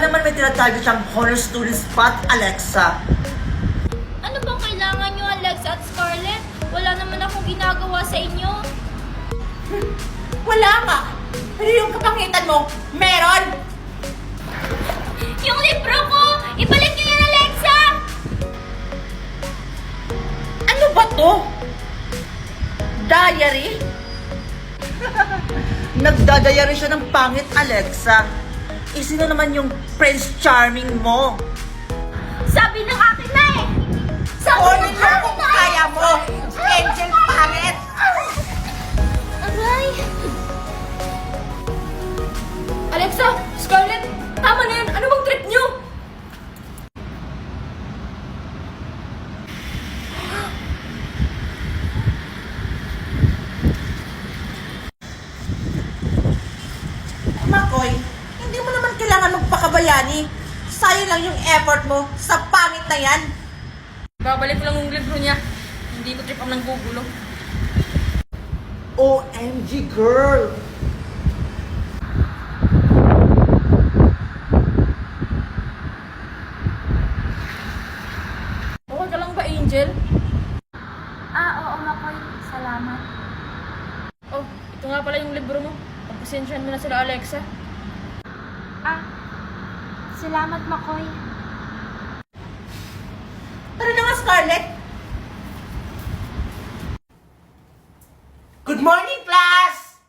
naman may tinatarget siyang honor student spot, Alexa? Ano bang kailangan nyo, Alexa at Scarlett? Wala naman akong ginagawa sa inyo. Wala nga. Pero yung kapangitan mo, meron. Yung libro ko! Ibalik nyo yan, Alexa! Ano ba to? Diary? Nagdadayari siya ng pangit, Alexa. Sino naman yung Prince Charming mo? Sabi ng akin na eh! Sabi Kunin ng mo akin kung na eh! kaya mo. Angel pangit. Aray! Alexa! Scarlett! Tama na yan! Ano bang trip nyo? Makoy, hindi mo naman kailangan magpakabayani. Sayang lang yung effort mo sa pangit na yan. Babalik lang yung libro niya. Hindi ko trip ang nanggugulo. OMG, girl! Okay ka lang ba, Angel? Oo, Makoy. Salamat. Oh, ito nga pala yung libro mo. Pagpasensyahan mo na sila, Alexa. Salamat, Makoy. Tara na nga, Scarlett. Good morning, class!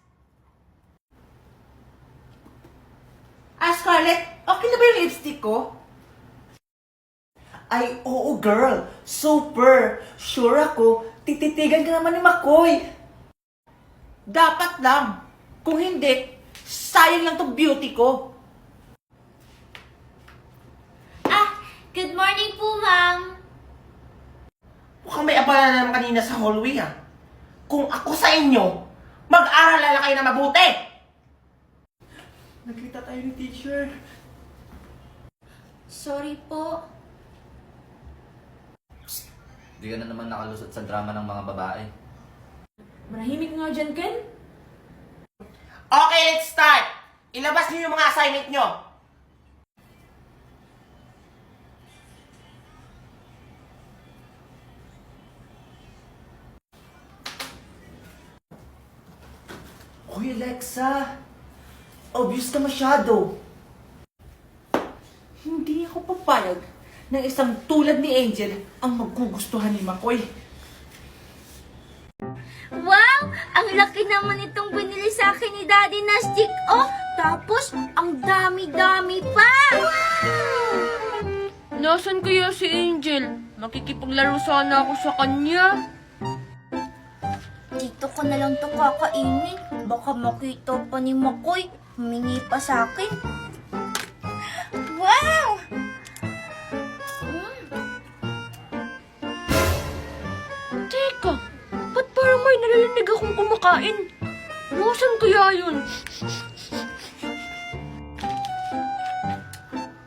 Scarlett, okay na ba yung lipstick ko? Ay, oo, girl. Super. Sure ako, tititigan ka naman ni McCoy. Dapat lang. Kung hindi, sayang lang tong beauty ko. Good morning po, ma'am. Mukhang may abala na naman kanina sa hallway, ha? Kung ako sa inyo, mag-aral na kayo na mabuti! Nakita tayo ni teacher. Sorry po. Di ka na naman nakalusot sa drama ng mga babae. Manahimik nga dyan, Ken. Okay, let's start! Ilabas niyo yung mga assignment niyo. Hoy, Alexa! Obvious ka masyado. Hindi ako papayag na isang tulad ni Angel ang magugustuhan ni Makoy. Wow! Ang laki naman itong binili sa akin ni Daddy na stick. Oh, tapos ang dami-dami pa! Nasaan kaya si Angel? Makikipaglaro sana ako sa kanya. Dito ko na lang ito kakainin. Baka makita pa ni Makoy. Humingi pa sa akin. Wow! Teka, ba't parang may nalilinig akong kumakain? Nasaan kaya yun?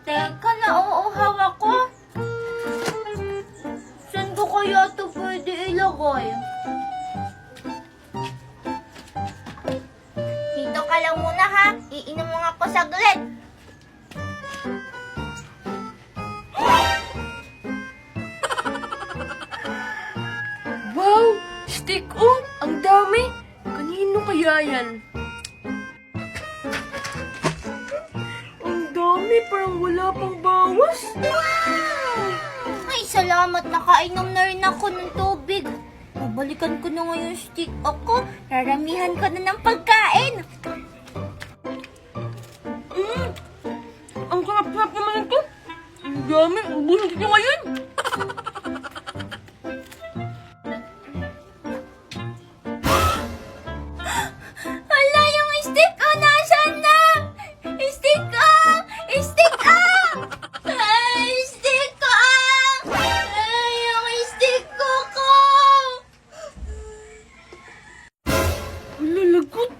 Teka, nauuhaw ako. Saan ko kaya ito pwede ilagay? Dito ka lang muna ha. Iinom mo ako saglit. Wow! Stick oh! Ang dami! Kanino kaya yan? Ang dami! Parang wala pang bawas! Ay, salamat. Nakainom na rin ako ng tubig. Babalikan ko na ngayon stick ako. Raramihan ko na ng pagkain. Ang sarap-sarap naman ito! Ang dami! Ubusin ko ngayon! Hala, yung stick ko nasaan na? Stick ko! Stick ko! Ay, stick ko! Ay, yung stick ko! Lalagot!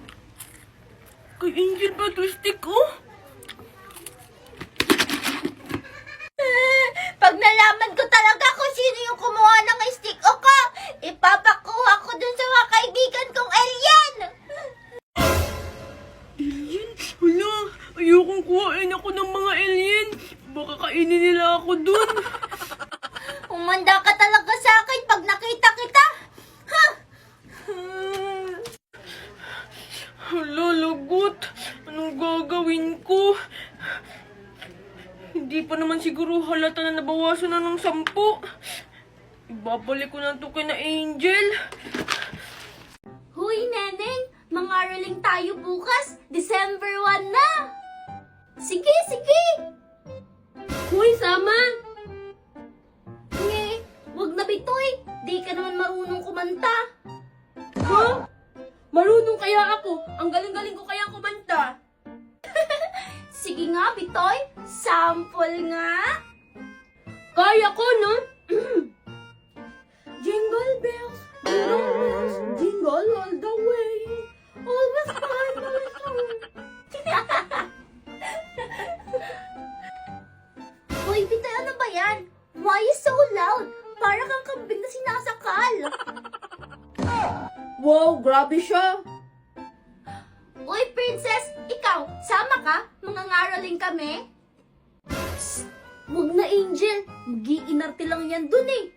Kay Angel ba ito stick oh? Pag nalaman ko talaga kung sino yung kumuha ng stick ko, ipapakuha ko dun sa mga kaibigan kong alien! Alien? Wala! Ayokong kuhain ako ng mga alien! Baka kainin nila ako dun. Umanda ka talaga sa akin pag nakita kita. Ha? Hala, lagot. Anong gagawin ko? Hindi pa naman siguro halata na nabawasan na ng 10. Ibabalik ko na ito kay na Angel. Huy, Neneng! Mangaraling tayo bukas! December 1 na! Sige, sige! Hoy, sama! Nge, wag na bitoy! Di ka naman marunong kumanta! Ha? Marunong kaya ako? Ang galing-galing ko kaya kumanta. Sige nga, bitoy! Sample nga! Kaya ko, no? Jingle bells, jingle all the way. Always find my song. Hoy, bitoy, ano ba yan? Why you so loud? Para kang kambing na sinasakal! Wow, grabe siya. Uy, princess! Ikaw, sama ka? Mangangaraling kami? Psst! Huwag na, Angel. Mag-iinarte lang yan dun eh.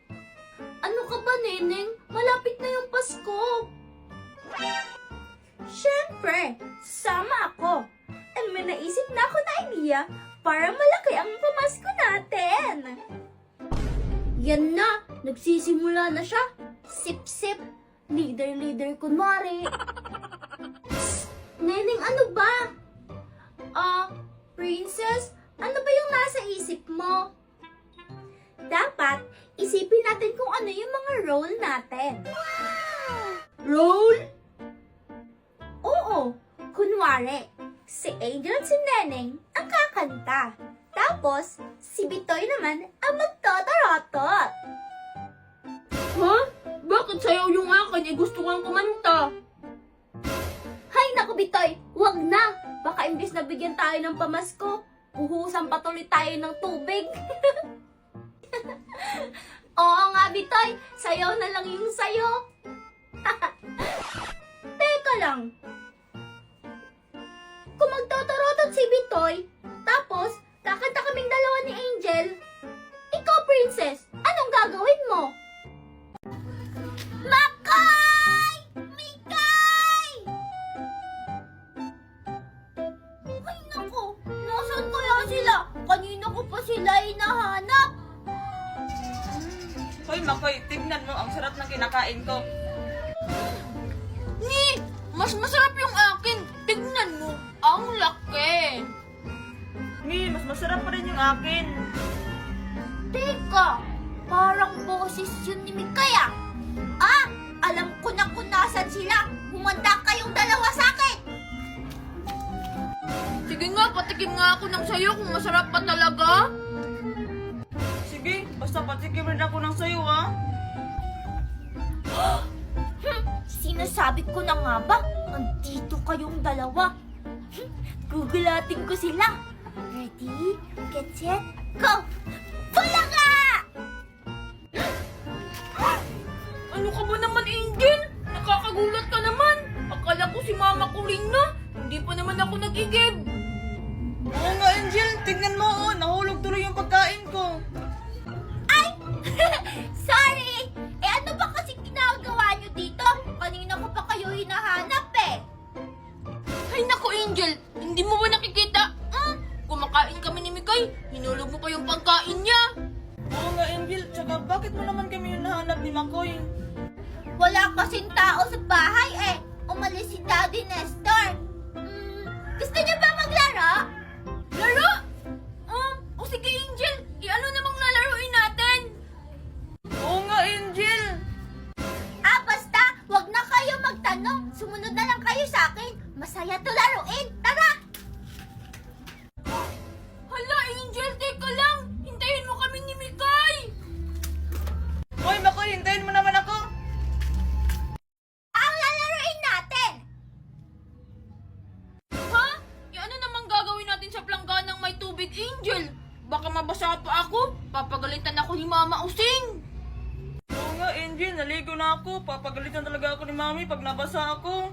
Ano ka ba, Neneng? Malapit na yung Pasko. Siyempre, sama ako. And may naisip na ako na idea para malaki ang pamasko natin. Yan na, nagsisimula na siya. Sip-sip, leader-leader kunwari. Psst, Neneng, ano ba? Princess, ano ba yung nasa isip mo? Dapat, isipin natin kung ano yung mga role natin. Roll? Oo, kunwari, si Angel at si Neneng ang kakanta. Tapos, si Bitoy naman ang magtotorotot. Ha? Bakit sayaw yung akin? Eh, gusto kang kumanta. Hay naku, Bitoy, wag na. Baka imbis na bigyan tayo ng pamasko, buhusan patuloy tayo ng tubig. Oo nga, Bitoy, sayaw na lang yung sayo. Teka lang. Kung magtotorotot si Bitoy, tapos kakanta kaming dalawa ni Angel, ikaw, Princess, anong gagawin mo? Makay! Mikay! Ay naku, nasaan kaya sila? Kanina ko pa sila hinahanap. Hoy, Makoy, tignan mo. Ang sarap ng kinakain ko. Ni! Mas masarap yung akin. Tignan mo. Ang laki. Mas masarap pa rin yung akin. Teka, parang boses yun ni Mikay ah. Ah, alam ko na kung nasan sila. Humanda kayong dalawa sa akin. Sige nga, patikim nga ako ng sayo kung masarap pa talaga. Sige, basta patikim rin ako ng sayo, ha? Sinasabi ko na nga ba, andito kayong dalawa. Gugulatin ko sila. Ready, get set, go! Bulaga! Ano ka ba naman, Angel? Nakakagulat ka naman. Akala ko si Mama Corina. Hindi pa naman ako nag-igib. Oo nga, Angel. Tignan mo, oh. Nahulog tuloy yung pagkain ko. Ay! Sorry! Eh ano ba kasi ginagawa nyo dito? Kanina ko pa kayo hinahanap eh. Ay naku, Angel. Hindi mo ba nakikita? Kumakain kami ni Mikay. Hinulog mo pa yung pagkain niya. Oo nga, Angel. Tsaka bakit mo naman kami hinahanap ni Makoy? Wala kasing tao sa bahay eh. Umalis si Daddy Nestor. Gusto niyo ba maglaro? Laro? O sige, Angel. Ano namang lalaruin natin? Oo nga, Angel. Basta, wag na kayo magtanong. Sumunod na lang kayo sa akin. Masaya to laruin. Tara! Hala, Angel, teka lang. Hintayin mo kami ni Mikay. Hoy, Makoy, hintayin mo naman ako. Ang lalaruin natin! Ha? Ano namang gagawin natin sa plangganang may tubig, Angel? Baka mabasa pa ako. Papagalitan ako ni Mama Using. Oo nga, Angel. Naligo na ako. Papagalitan talaga ako ni Mami pag nabasa ako.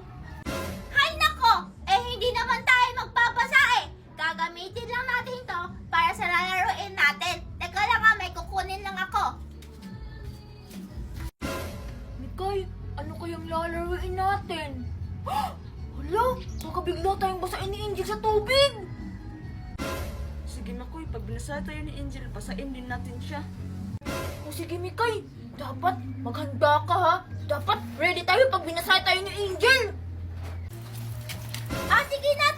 Hay nako! Eh hindi naman tayo magpapasa eh. Gagamitin lang natin to para sa lalaruin Koy, pag binasa tayo ni Angel, basain din natin siya. O sige, Mikay. Dapat maghanda ka, ha? Dapat ready tayo pag binasa tayo ni Angel. Ah, sige na,